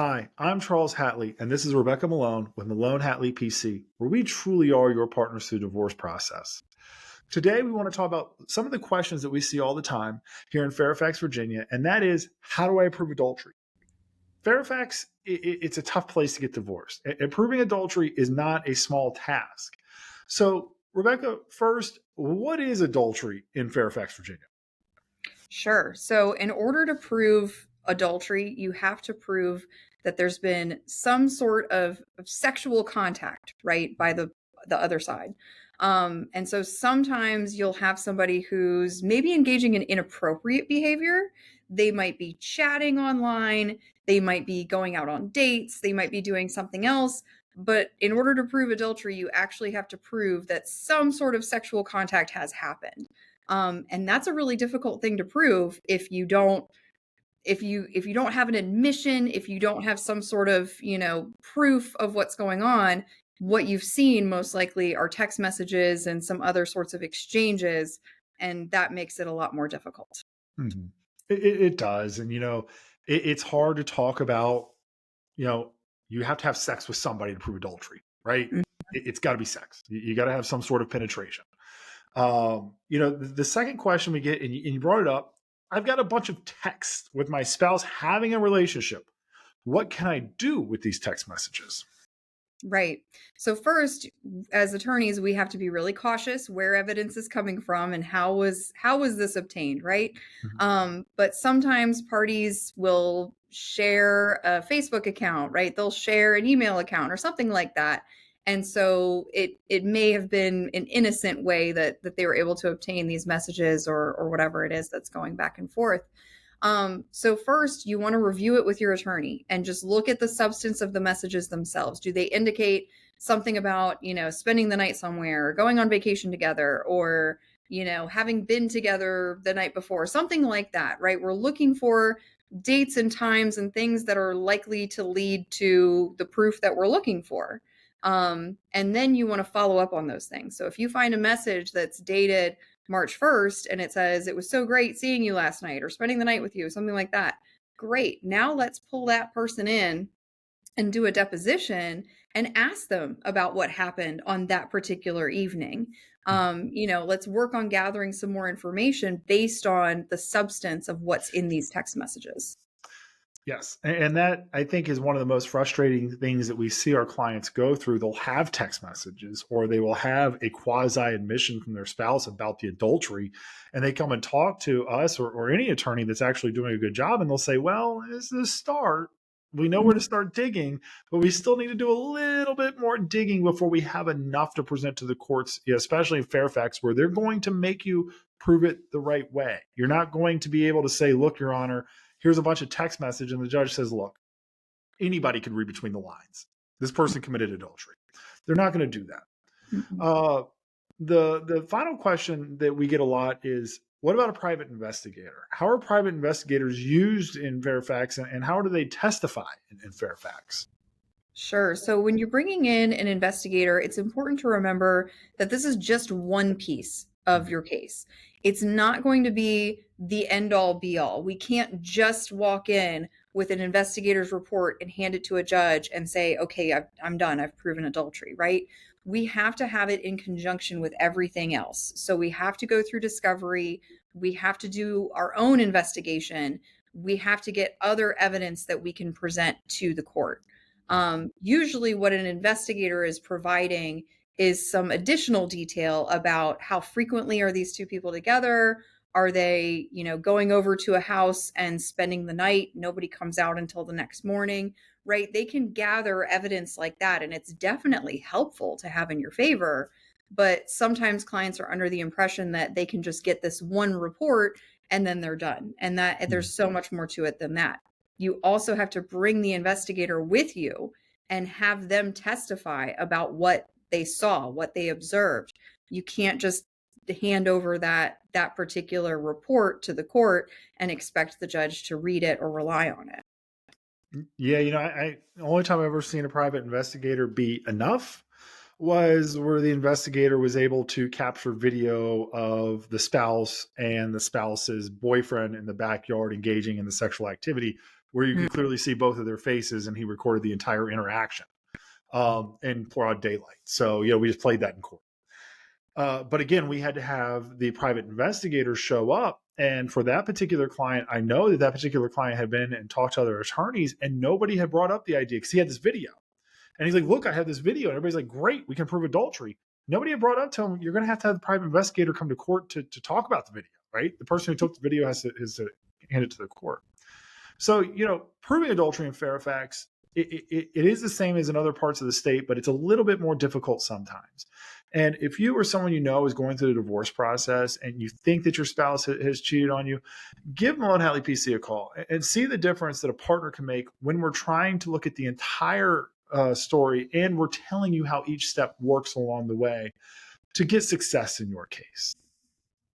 Hi, I'm Charles Hatley, and this is Rebecca Malone with Malone Hatley PC, where we truly are your partners through the divorce process. Today, we want to talk about some of the questions that we see all the time here in Fairfax, Virginia, and that is, how do I prove adultery? Fairfax, it's a tough place to get divorced. And proving adultery is not a small task. So, Rebecca, first, what is adultery in Fairfax, Virginia? Sure. So, in order to prove adultery, you have to prove that there's been some sort of sexual contact, right, by the other side. And so sometimes you'll have somebody who's maybe engaging in inappropriate behavior. They might be chatting online. They might be going out on dates. They might be doing something else. But in order to prove adultery, you actually have to prove that some sort of sexual contact has happened. And that's a really difficult thing to prove if you don't have an admission, if you don't have some sort of, proof of what's going on. What you've seen most likely are text messages and some other sorts of exchanges, and that makes it a lot more difficult. Mhm. It does. And, it's hard to talk about, you know, you have to have sex with somebody to prove adultery, right? Mm. It's got to be sex. You got to have some sort of penetration. The second question we get, and you brought it up, I've got a bunch of texts with my spouse having a relationship. What can I do with these text messages? Right. So first, as attorneys, we have to be really cautious where evidence is coming from and how was this obtained, right? Mhm. But sometimes parties will share a Facebook account, right? They'll share an email account or something like that. And so it may have been an innocent way that they were able to obtain these messages or whatever it is that's going back and forth. So first, you want to review it with your attorney and just look at the substance of the messages themselves. Do they indicate something about, spending the night somewhere, or going on vacation together, or, having been together the night before, something like that, right? We're looking for dates and times and things that are likely to lead to the proof that we're looking for. And then you want to follow up on those things. So if you find a message that's dated March 1st and it says, "It was so great seeing you last night," or "spending the night with you," something like that. Great. Now let's pull that person in and do a deposition and ask them about what happened on that particular evening. Let's work on gathering some more information based on the substance of what's in these text messages. Yes. And that, I think, is one of the most frustrating things that we see our clients go through. They'll have text messages or they will have a quasi admission from their spouse about the adultery. And they come and talk to us or any attorney that's actually doing a good job. And they'll say, well, this is a start. We know where to start digging, but we still need to do a little bit more digging before we have enough to present to the courts, especially in Fairfax, where they're going to make you prove it the right way. You're not going to be able to say, look, Your Honor, here's a bunch of text message, and the judge says, look, anybody can read between the lines. This person committed adultery. They're not going to do that. Mhm. Uh, the final question that we get a lot is, what about a private investigator? How are private investigators used in Fairfax, and how do they testify in Fairfax? Sure. So when you're bringing in an investigator, it's important to remember that this is just one piece of your case. It's not going to be the end all be all. We can't just walk in with an investigator's report and hand it to a judge and say, okay, I'm done. I've proven adultery, right? We have to have it in conjunction with everything else. So we have to go through discovery. We have to do our own investigation. We have to get other evidence that we can present to the court. Usually, what an investigator is providing is some additional detail about how frequently are these two people together. Are they, going over to a house and spending the night? Nobody comes out until the next morning, right? They can gather evidence like that, and it's definitely helpful to have in your favor. But sometimes clients are under the impression that they can just get this one report and then they're done, and that there's so much more to it than that. You also have to bring the investigator with you and have them testify about what they saw, what they observed. You can't just hand over that particular report to the court and expect the judge to read it or rely on it. Yeah, the only time I've ever seen a private investigator be enough was where the investigator was able to capture video of the spouse and the spouse's boyfriend in the backyard engaging in the sexual activity where you Mm. could clearly see both of their faces, and he recorded the entire interaction in broad daylight. So, we just played that in court. But again, we had to have the private investigator show up. And for that particular client, I know that particular client had been and talked to other attorneys, and nobody had brought up the idea because he had this video. And he's like, look, I have this video. And everybody's like, great, we can prove adultery. Nobody had brought up to him, you're going to have the private investigator come to court to talk about the video, right? The person who took the video has to hand it to the court. So, proving adultery in Fairfax, it is the same as in other parts of the state, but it's a little bit more difficult sometimes. And if you or someone is going through the divorce process and you think that your spouse has cheated on you, give Mullen Hatley PC a call and see the difference that a partner can make when we're trying to look at the entire story and we're telling you how each step works along the way to get success in your case.